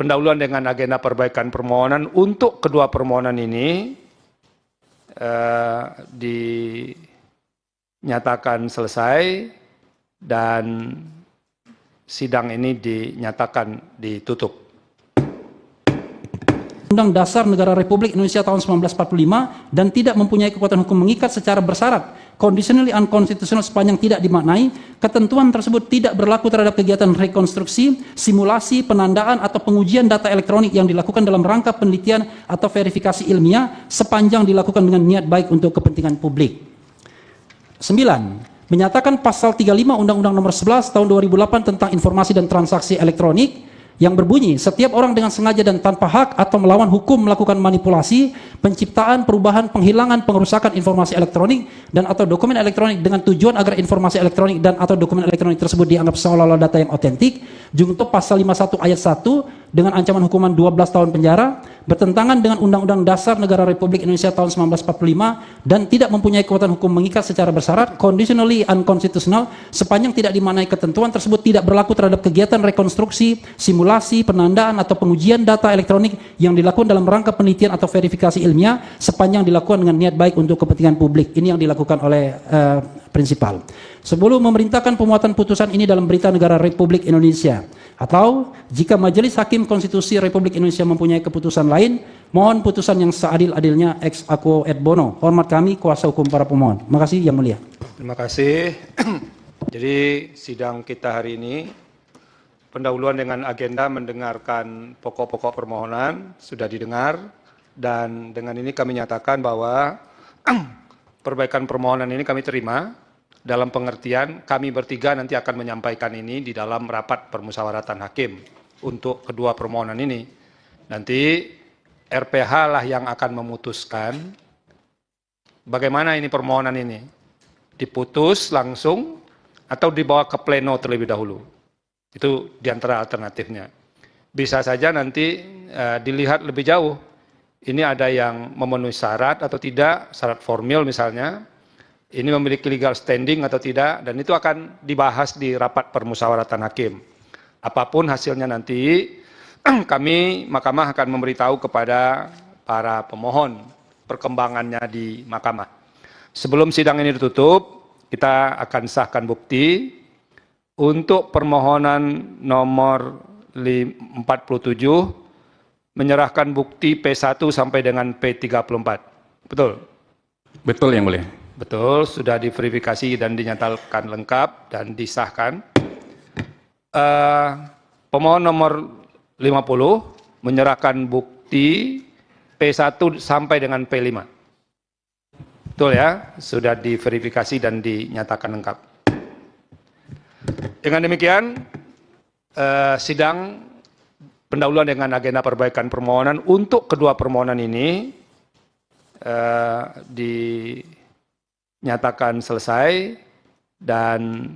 pendahuluan dengan agenda perbaikan permohonan untuk kedua permohonan ini dinyatakan selesai dan sidang ini dinyatakan ditutup. Undang Dasar Negara Republik Indonesia tahun 1945 dan tidak mempunyai kekuatan hukum mengikat secara bersyarat, conditionally unconstitutional sepanjang tidak dimaknai, ketentuan tersebut tidak berlaku terhadap kegiatan rekonstruksi, simulasi, penandaan atau pengujian data elektronik yang dilakukan dalam rangka penelitian atau verifikasi ilmiah sepanjang dilakukan dengan niat baik untuk kepentingan publik. 9. Menyatakan pasal 35 Undang-Undang Nomor 11 Tahun 2008 tentang Informasi dan Transaksi Elektronik yang berbunyi, setiap orang dengan sengaja dan tanpa hak atau melawan hukum melakukan manipulasi, penciptaan, perubahan, penghilangan, pengerusakan informasi elektronik dan atau dokumen elektronik dengan tujuan agar informasi elektronik dan atau dokumen elektronik tersebut dianggap seolah-olah data yang otentik, junto pasal 51 ayat 1 dengan ancaman hukuman 12 tahun penjara, bertentangan dengan Undang-Undang Dasar Negara Republik Indonesia tahun 1945 dan tidak mempunyai kekuatan hukum mengikat secara bersyarat, conditionally unconstitutional sepanjang tidak dimaknai ketentuan tersebut tidak berlaku terhadap kegiatan rekonstruksi, simulasi, penandaan atau pengujian data elektronik yang dilakukan dalam rangka penelitian atau verifikasi ilmiah sepanjang dilakukan dengan niat baik untuk kepentingan publik. Ini yang dilakukan oleh prinsipal. Sebelum memerintahkan pemuatan putusan ini dalam Berita Negara Republik Indonesia, atau jika Majelis Hakim Konstitusi Republik Indonesia mempunyai keputusan lain, mohon putusan yang seadil-adilnya ex aequo et bono. Hormat kami, kuasa hukum para pemohon. Terima kasih Yang Mulia. Terima kasih. Jadi sidang kita hari ini pendahuluan dengan agenda mendengarkan pokok-pokok permohonan sudah didengar, dan dengan ini kami nyatakan bahwa perbaikan permohonan ini kami terima dalam pengertian kami bertiga nanti akan menyampaikan ini di dalam rapat permusyawaratan hakim untuk kedua permohonan ini. Nanti RPH lah yang akan memutuskan bagaimana ini permohonan ini, diputus langsung atau dibawa ke pleno terlebih dahulu. Itu diantara alternatifnya. Bisa saja nanti dilihat lebih jauh, ini ada yang memenuhi syarat atau tidak, syarat formil misalnya, ini memiliki legal standing atau tidak, dan itu akan dibahas di rapat permusyawaratan hakim. Apapun hasilnya nanti, kami Mahkamah akan memberitahu kepada para pemohon perkembangannya di Mahkamah. Sebelum sidang ini ditutup, kita akan sahkan bukti untuk permohonan nomor 47, menyerahkan bukti P1 sampai dengan P34. Betul? Betul Yang Mulia. Betul, sudah diverifikasi dan dinyatakan lengkap dan disahkan. Pemohon nomor 50 menyerahkan bukti P1 sampai dengan P5. Betul ya, sudah diverifikasi dan dinyatakan lengkap. Dengan demikian, sidang pendahuluan dengan agenda perbaikan permohonan untuk kedua permohonan ini dinyatakan selesai dan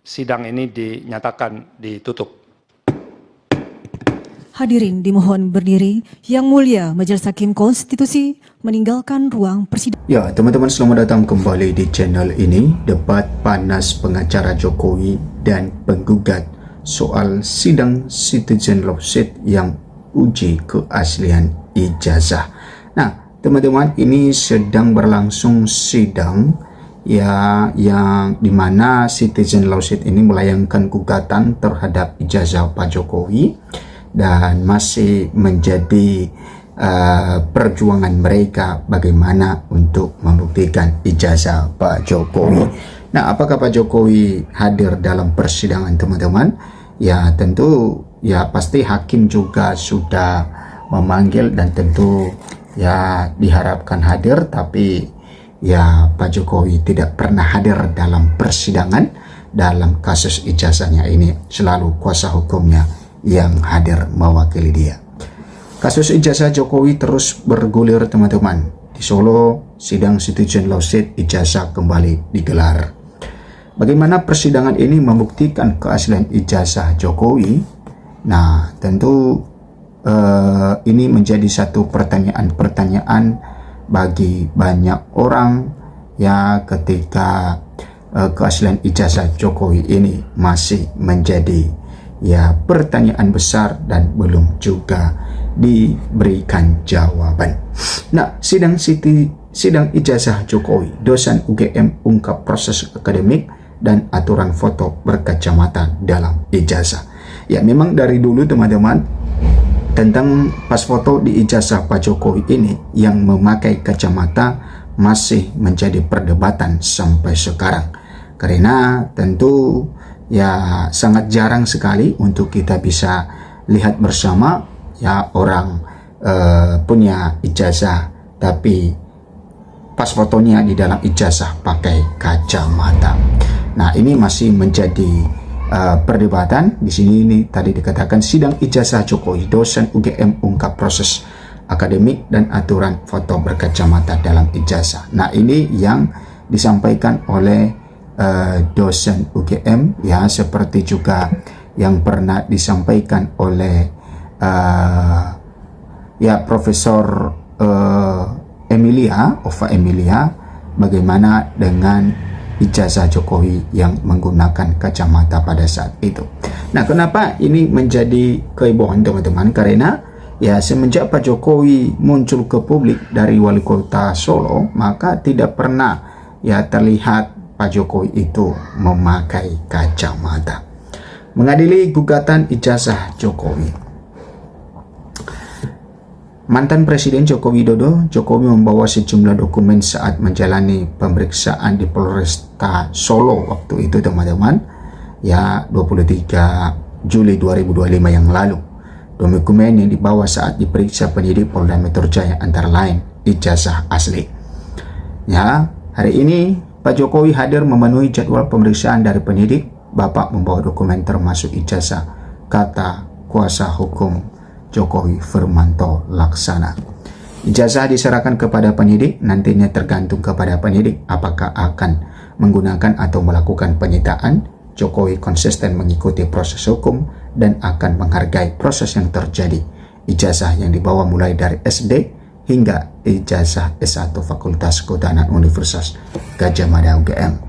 sidang ini dinyatakan ditutup. Hadirin dimohon berdiri. Yang Mulia Majelis Hakim Konstitusi meninggalkan ruang persidangan. Ya, teman-teman, selamat datang kembali di channel ini. Debat panas pengacara Jokowi dan penggugat soal sidang citizen lawsuit yang uji keaslian ijazah. Nah, teman-teman, ini sedang berlangsung sidang ya, yang dimana citizen lawsuit ini melayangkan gugatan terhadap ijazah Pak Jokowi dan masih menjadi perjuangan mereka bagaimana untuk membuktikan ijazah Pak Jokowi. Nah, apakah Pak Jokowi hadir dalam persidangan, teman-teman? Ya, tentu ya pasti hakim juga sudah memanggil dan tentu ya diharapkan hadir, tapi ya Pak Jokowi tidak pernah hadir dalam persidangan dalam kasus ijazahnya ini. Selalu kuasa hukumnya yang hadir mewakili dia. Kasus ijazah Jokowi terus bergulir, teman-teman. Di Solo, sidang citizen lawsuit ijazah kembali digelar. Bagaimana persidangan ini membuktikan keaslian ijazah Jokowi? Nah, tentu ini menjadi satu pertanyaan bagi banyak orang ya, ketika keaslian ijazah Jokowi ini masih menjadi ya pertanyaan besar dan belum juga diberikan jawaban. Nah, sidang ijazah Jokowi, dosen UGM ungkap proses akademik dan aturan foto berkacamata dalam ijazah. Ya, memang dari dulu teman-teman, tentang pas foto di ijazah Pak Jokowi ini yang memakai kacamata masih menjadi perdebatan sampai sekarang. Karena tentu ya sangat jarang sekali untuk kita bisa lihat bersama ya orang punya ijazah tapi pas fotonya di dalam ijazah pakai kacamata. Nah, ini masih menjadi perdebatan. Di sini ini tadi dikatakan sidang ijazah Jokowi, dosen UGM ungkap proses akademik dan aturan foto berkacamata dalam ijazah. Nah, ini yang disampaikan oleh dosen UGM, ya, seperti juga yang pernah disampaikan oleh ya Profesor Ova Emilia, bagaimana dengan ijazah Jokowi yang menggunakan kacamata pada saat itu. Nah, kenapa ini menjadi kehebohan teman-teman? Karena ya semenjak Pak Jokowi muncul ke publik dari wali kota Solo, maka tidak pernah ya terlihat Pak Jokowi itu memakai kacamata. Mengadili gugatan ijazah Jokowi. Mantan Presiden Joko Widodo, Jokowi membawa sejumlah dokumen saat menjalani pemeriksaan di Polresta Solo waktu itu teman-teman, ya 23 Juli 2025 yang lalu. Dokumen yang dibawa saat diperiksa penyidik Polda Metro Jaya antara lain ijazah asli. Ya, hari ini Pak Jokowi hadir memenuhi jadwal pemeriksaan dari penyidik. Bapak membawa dokumen termasuk ijazah, kata kuasa hukum Jokowi Firmanto Laksana. Ijazah diserahkan kepada penyidik, nantinya tergantung kepada penyidik apakah akan menggunakan atau melakukan penyitaan. Jokowi konsisten mengikuti proses hukum dan akan menghargai proses yang terjadi. Ijazah yang dibawa mulai dari SD hingga ijazah S1 Fakultas Kehutanan Universitas Gadjah Mada UGM.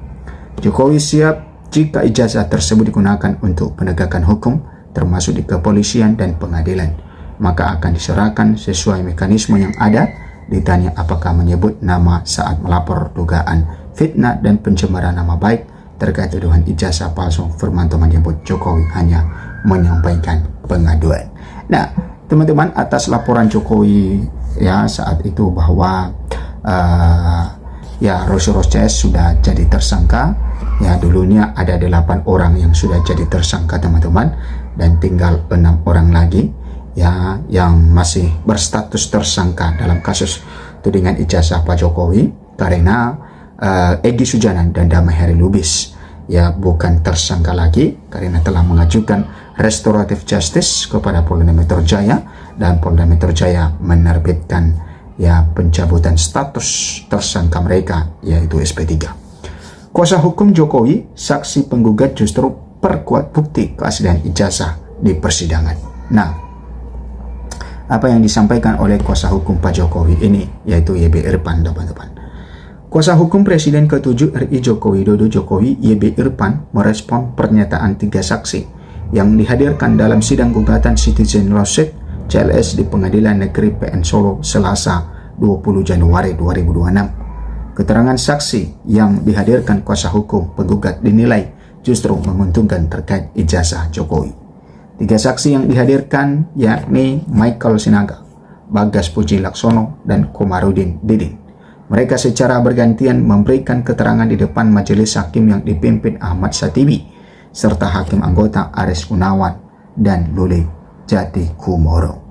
Jokowi siap jika ijazah tersebut digunakan untuk penegakan hukum, termasuk di kepolisian dan pengadilan, maka akan diserahkan sesuai mekanisme yang ada. Ditanya apakah menyebut nama saat melapor dugaan fitnah dan pencemaran nama baik terkait tuduhan ijazah palsu, Firmanto menyebut Jokowi hanya menyampaikan pengaduan. Nah, teman-teman, atas laporan Jokowi ya saat itu bahwa ya Rolls-Royce CS sudah jadi tersangka. Ya, dulunya ada 8 orang yang sudah jadi tersangka teman-teman, dan tinggal 6 orang lagi ya yang masih berstatus tersangka dalam kasus tudingan ijazah Pak Jokowi, karena Egy Sujanan dan Damai Hari Lubis ya bukan tersangka lagi karena telah mengajukan restoratif justice kepada Polda Metro Jaya, dan Polda Metro Jaya menerbitkan ya pencabutan status tersangka mereka, yaitu SP3. Kuasa hukum Jokowi, saksi penggugat justru perkuat bukti keaslian ijazah di persidangan. Nah, apa yang disampaikan oleh kuasa hukum Pak Jokowi ini, yaitu YB Irfan, teman-teman. Kuasa hukum Presiden ke-7 RI Joko Widodo Jokowi, YB Irfan, merespon pernyataan 3 saksi yang dihadirkan dalam sidang gugatan Citizen Lawsuit CLS di Pengadilan Negeri PN Solo Selasa 20 Januari 2026. Keterangan saksi yang dihadirkan kuasa hukum penggugat dinilai justru menguntungkan terkait ijazah Jokowi. 3 saksi yang dihadirkan yakni Michael Sinaga, Bagas Puji Laksono, dan Komarudin Didin. Mereka secara bergantian memberikan keterangan di depan majelis hakim yang dipimpin Ahmad Satibi, serta hakim anggota Aris Gunawan dan Luli Jati Kumoro.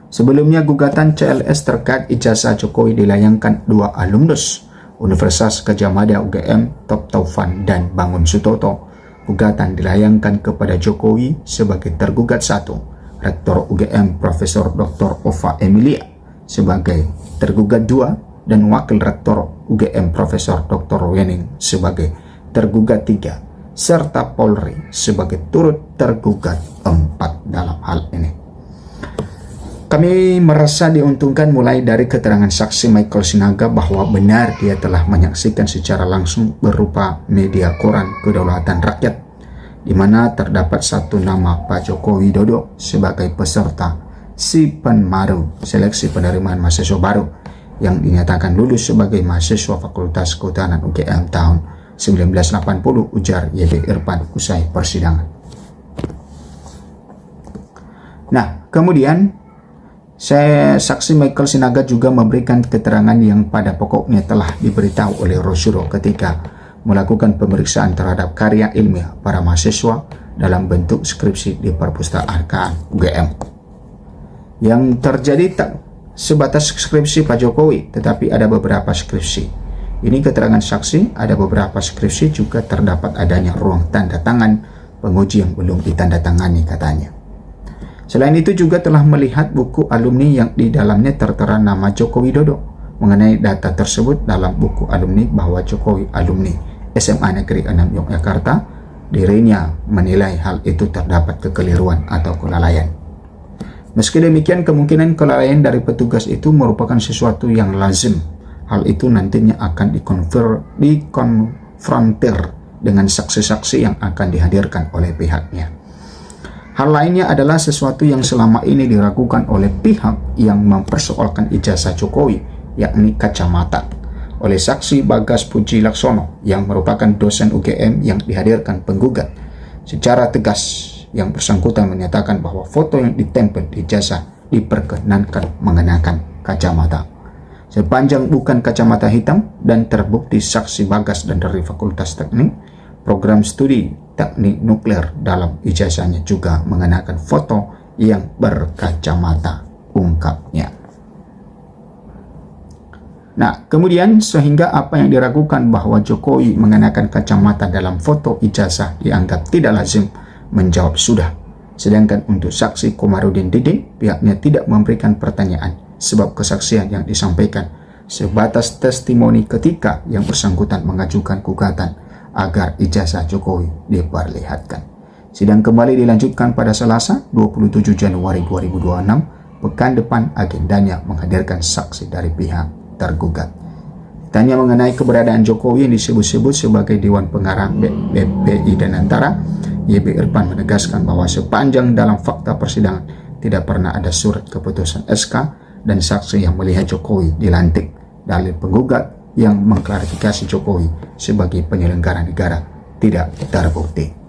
Sebelumnya, gugatan CLS terkait ijazah Jokowi dilayangkan 2 alumnus Universitas Gadjah Mada UGM, Top Taufan dan Bangun Sutoto. Gugatan dilayangkan kepada Jokowi sebagai tergugat 1, Rektor UGM Profesor Dr. Ova Emilia sebagai tergugat 2, dan Wakil Rektor UGM Profesor Dr. Wening sebagai tergugat 3, serta Polri sebagai turut tergugat 4 dalam hal ini. Kami merasa diuntungkan mulai dari keterangan saksi Michael Sinaga bahwa benar dia telah menyaksikan secara langsung berupa media koran Kedaulatan Rakyat di mana terdapat satu nama Pak Joko Widodo sebagai peserta SIPENMARU, seleksi penerimaan mahasiswa baru, yang dinyatakan lulus sebagai mahasiswa Fakultas Kehutanan UGM tahun 1980, ujar YB Irfan usai persidangan. Nah, kemudian saksi Michael Sinaga juga memberikan keterangan yang pada pokoknya telah diberitahu oleh Rosyuro ketika melakukan pemeriksaan terhadap karya ilmiah para mahasiswa dalam bentuk skripsi di perpustakaan UGM. Yang terjadi tak sebatas skripsi Pak Jokowi, tetapi ada beberapa skripsi. Ini keterangan saksi, ada beberapa skripsi juga terdapat adanya ruang tanda tangan penguji yang belum ditandatangani, katanya. Selain itu juga telah melihat buku alumni yang di dalamnya tertera nama Joko Widodo. Mengenai data tersebut dalam buku alumni bahwa Jokowi alumni SMA Negeri 6 Yogyakarta, dirinya menilai hal itu terdapat kekeliruan atau kelalaian. Meski demikian, kemungkinan kelalaian dari petugas itu merupakan sesuatu yang lazim. Hal itu nantinya akan dikonfrontir dengan saksi-saksi yang akan dihadirkan oleh pihaknya. Hal lainnya adalah sesuatu yang selama ini diragukan oleh pihak yang mempersoalkan ijazah Jokowi, yakni kacamata. Oleh saksi Bagas Puji Laksono yang merupakan dosen UGM yang dihadirkan penggugat, secara tegas yang bersangkutan menyatakan bahwa foto yang ditempel di ijazah diperkenankan mengenakan kacamata. Sepanjang bukan kacamata hitam dan terbukti saksi Bagas dan dari Fakultas Teknik, program studi teknik nuklir dalam ijazahnya juga mengenakan foto yang berkacamata, ungkapnya. Nah, kemudian sehingga apa yang diragukan bahwa Jokowi mengenakan kacamata dalam foto ijazah dianggap tidak lazim, menjawab sudah. Sedangkan untuk saksi Komarudin Didin, pihaknya tidak memberikan pertanyaan sebab kesaksian yang disampaikan sebatas testimoni ketika yang bersangkutan mengajukan gugatan agar ijazah Jokowi diperlihatkan. Sidang kembali dilanjutkan pada Selasa 27 Januari 2026. Pekan depan agendanya menghadirkan saksi dari pihak tergugat. Tanya mengenai keberadaan Jokowi yang disebut-sebut sebagai Dewan Pengarah BPI dan Antara, YB Irfan menegaskan bahwa sepanjang dalam fakta persidangan tidak pernah ada surat keputusan SK dan saksi yang melihat Jokowi dilantik. Dalil penggugat yang mengklarifikasi Jokowi sebagai penyelenggara negara tidak terbukti.